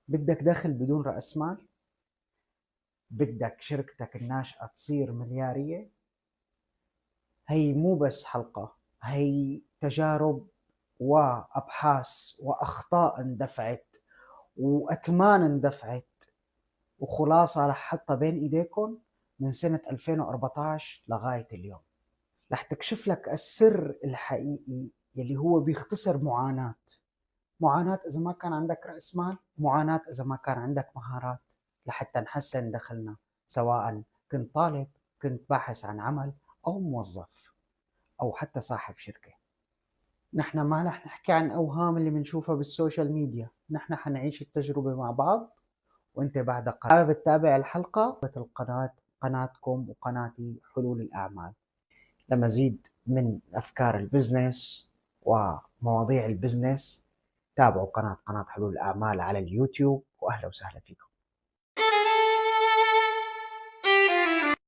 بدك دخل بدون رأس مال؟ بدك شركتك الناشئة تصير مليارية؟ هي مو بس حلقة، هي تجارب وأبحاث وأخطاء اندفعت وأثمان اندفعت وخلاصة رح حطها بين إيديكم من سنة 2014 لغاية اليوم. رح تكشف لك السر الحقيقي يلي هو بيختصر معاناة إذا ما كان عندك رأس مال، معاناة إذا ما كان عندك مهارات لحتى نحسن دخلنا، سواء كنت طالب، كنت باحث عن عمل، أو موظف، أو حتى صاحب شركة. نحن ما رح نحكي عن أوهام اللي بنشوفها بالسوشيال ميديا، نحن حنعيش التجربة مع بعض. وانت بعد حابب تتابع الحلقة قناتكم وقناتي حلول الأعمال لمزيد من أفكار البزنس ومواضيع البزنس. تابعوا قناة حلول الأعمال على اليوتيوب، وأهلا وسهلا فيكم.